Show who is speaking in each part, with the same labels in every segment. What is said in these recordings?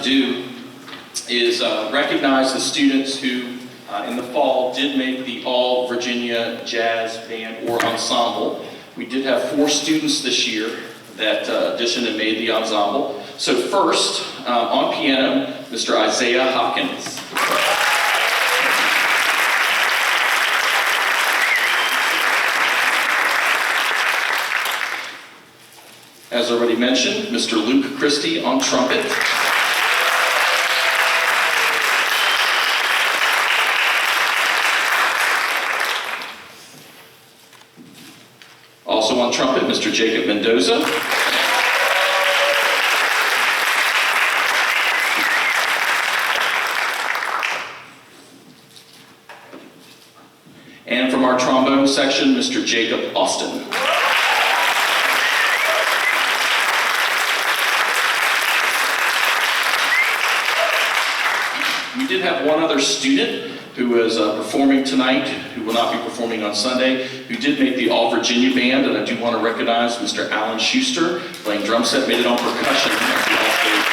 Speaker 1: do is recognize the students who in the fall did make the All Virginia Jazz Band or Ensemble. We did have 4 students this year that auditioned and made the ensemble. So first, on piano, Mr. Isaiah Hopkins. As already mentioned, Mr. Luke Christie on trumpet. Also on trumpet, Mr. Jacob Mendoza. And from our trombone section, Mr. Jacob Austin. We did have one other student who is performing tonight, who will not be performing on Sunday, who did make the All Virginia Band, and I do want to recognize Mr. Alan Schuster, playing drum set, made it on percussion at the All-State.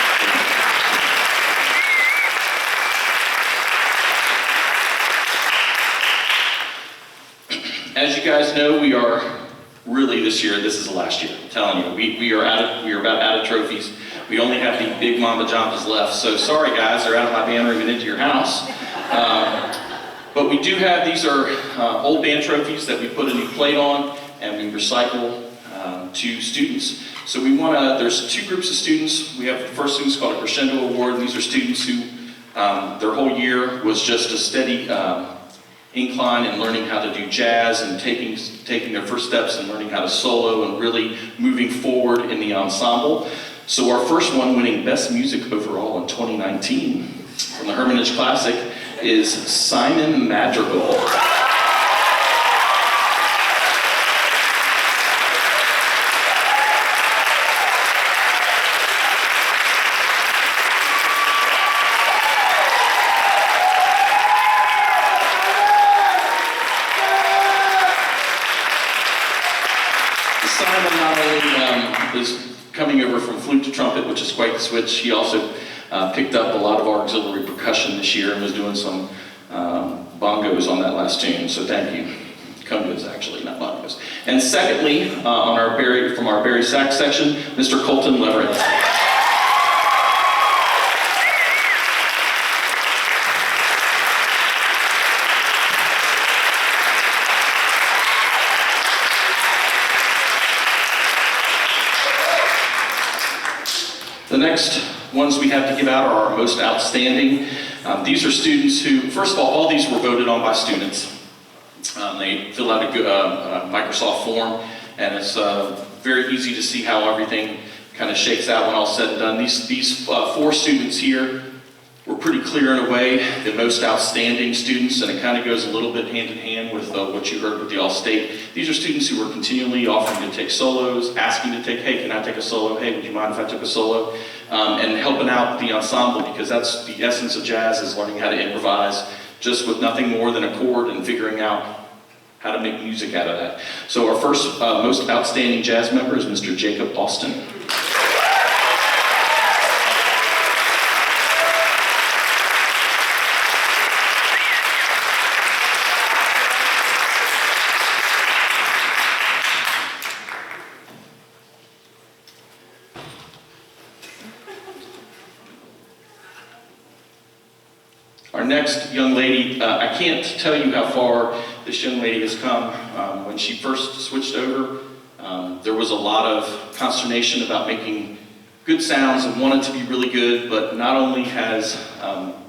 Speaker 1: As you guys know, we are really this year, this is the last year, I'm telling you, we are about out of trophies. We only have the big Mamba Jambas left, so sorry guys, they're out of my band room and into your house. But we do have, these are old band trophies that we put a new plate on and we recycle to students. So we want to, there's 2 groups of students. We have the first students called a Crescendo Award, and these are students who their whole year was just a steady incline in learning how to do jazz and taking their first steps and learning how to solo and really moving forward in the ensemble. So our first one winning Best Music Overall in 2019 from the Hermitage Classic is Simon Madrigal. Simon not only is coming over from flute to trumpet, which is quite the switch, he also picked up a lot of our auxiliary percussion this year and was doing some bongos on that last tune, so thank you. Congas, actually, not bongos. And secondly, from our Barry sax section, Mr. Colton Leverett. The next ones we have to give out are our most outstanding. These are students who, first of all these were voted on by students. They fill out a Microsoft form, and it's very easy to see how everything kind of shakes out when all's said and done. These 4 students here were pretty clear in a way, the most outstanding students, and it kind of goes a little bit hand in hand with what you heard with the All-State. These are students who were continually offering to take solos, asking to take, hey, can I take a solo? Hey, would you mind if I took a solo? And helping out the ensemble, because that's the essence of jazz, is learning how to improvise just with nothing more than a chord and figuring out how to make music out of that. So our first most outstanding jazz member is Mr. Jacob Austin. Our next young lady, I can't tell you how far this young lady has come. When she first switched over, there was a lot of consternation about making good sounds and wanted to be really good, but not only has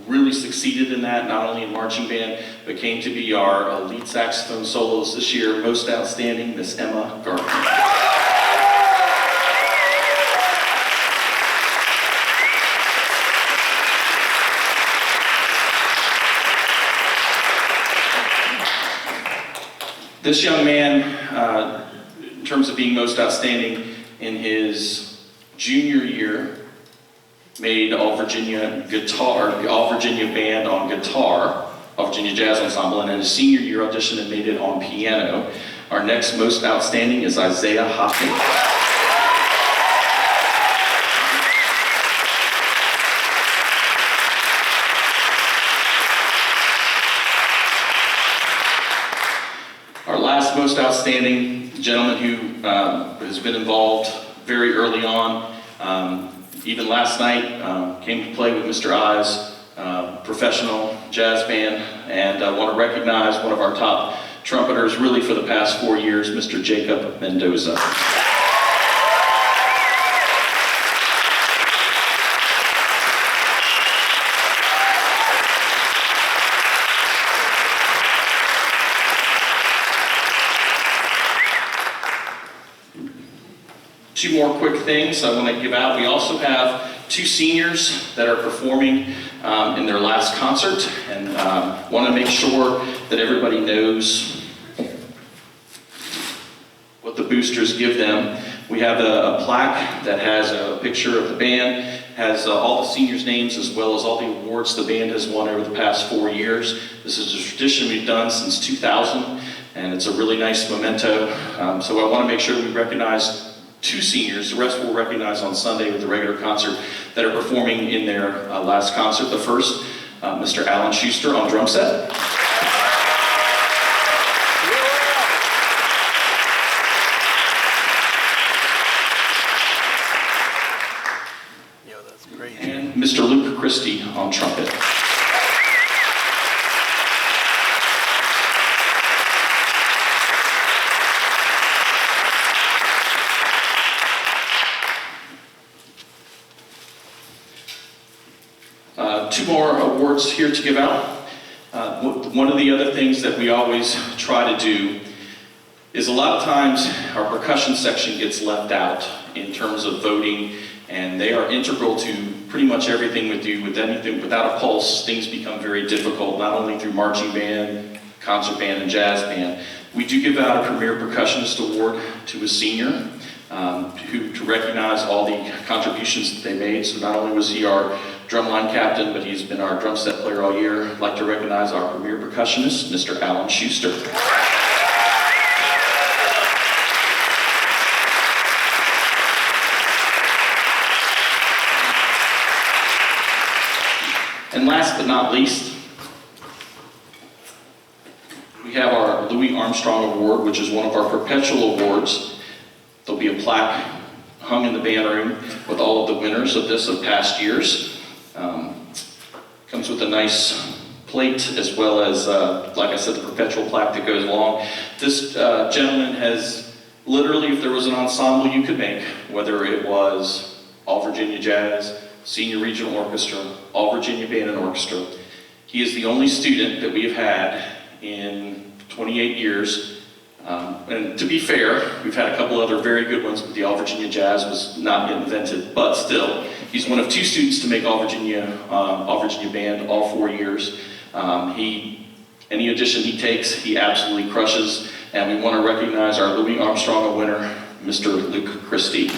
Speaker 1: really succeeded in that, not only in marching band, but came to be our lead saxophone soloist this year, most outstanding, Miss Emma Gardner. This young man, in terms of being most outstanding, in his junior year, made All Virginia guitar, the All Virginia Band on guitar, All Virginia Jazz Ensemble, and in his senior year auditioned and made it on piano. Our next most outstanding is Isaiah Hopkins. last most outstanding gentleman who has been involved very early on, even last night, came to play with Mr. I's professional jazz band, and I want to recognize one of our top trumpeters really for the past 4 years, Mr. Jacob Mendoza. Two more quick things I want to give out. We also have 2 seniors that are performing in their last concert, and want to make sure that everybody knows what the boosters give them. We have a plaque that has a picture of the band, has all the seniors' names as well as all the awards the band has won over the past 4 years. This is a tradition we've done since 2000, and it's a really nice memento. So I want to make sure we recognize 2 seniors. The rest we'll recognize on Sunday with the regular concert that are performing in their last concert. The first, Mr. Alan Schuster on drum set.
Speaker 2: That's great.
Speaker 1: And Mr. Luke Christie on trumpet. Two more awards here to give out. One of the other things that we always try to do is a lot of times our percussion section gets left out in terms of voting, and they are integral to pretty much everything we do. With anything, without a pulse, things become very difficult, not only through marching band, concert band, and jazz band. We do give out a Premier Percussionist Award to a senior to recognize all the contributions that they made. So not only was he our drumline captain, but he's been our drum set player all year. I'd like to recognize our Premier Percussionist, Mr. Alan Schuster. And last but not least, we have our Louis Armstrong Award, which is one of our perpetual awards. There'll be a plaque hung in the band room with all of the winners of this of past years. Comes with a nice plate as well as, like I said, the perpetual plaque that goes along. This gentleman has literally, if there was an ensemble you could make, whether it was All Virginia Jazz, Senior Regional Orchestra, All Virginia Band and Orchestra, he is the only student that we've had in 28 years. And to be fair, we've had a couple other very good ones, but the All Virginia Jazz was not yet invented, but still, he's one of 2 students to make All Virginia Band all 4 years. Any audition he takes, he absolutely crushes, and we want to recognize our Louis Armstrong winner, Mr. Luke Christie.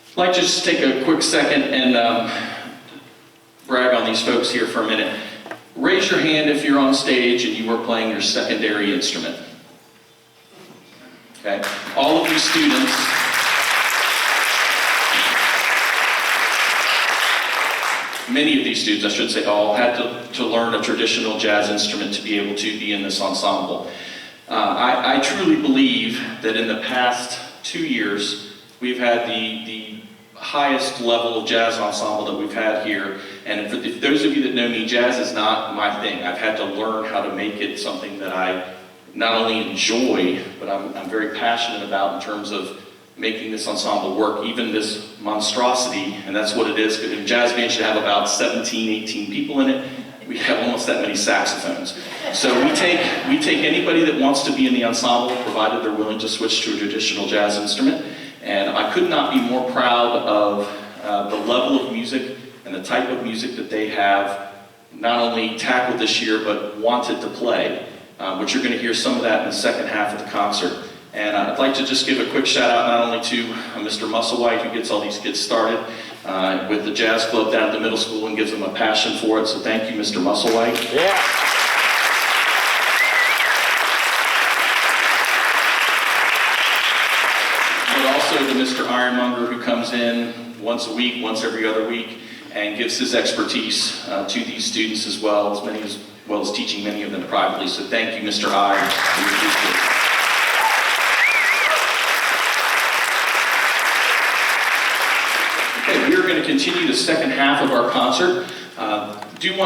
Speaker 1: I'd like to just take a quick second and brag on these folks here for a minute. Raise your hand if you're on stage and you were playing your secondary instrument. Okay? All of these students, many of these students, I should say all, had to learn a traditional jazz instrument to be able to be in this ensemble. I truly believe that in the past 2 years, we've had the highest level of jazz ensemble that we've had here. And if those of you that know me, jazz is not my thing. I've had to learn how to make it something that I not only enjoy, but I'm very passionate about in terms of making this ensemble work, even this monstrosity, and that's what it is. A jazz band should have about 17, 18 people in it. We have almost that many saxophones. So we take anybody that wants to be in the ensemble, provided they're willing to switch to a traditional jazz instrument. And I could not be more proud of the level of music and the type of music that they have not only tackled this year, but wanted to play, which you're going to hear some of that in the second half of the concert. And I'd like to just give a quick shout out not only to Mr. Musselwhite, who gets all these kids started with the jazz club down at the middle school and gives them a passion for it. So thank you, Mr. Musselwhite.
Speaker 2: Yeah.
Speaker 1: But also to Mr. Ironmonger, who comes in once a week, once every other week, and gives his expertise to these students as well as teaching many of them privately. So thank you, Mr. I. Okay, we are going to continue the second half of our concert. Do want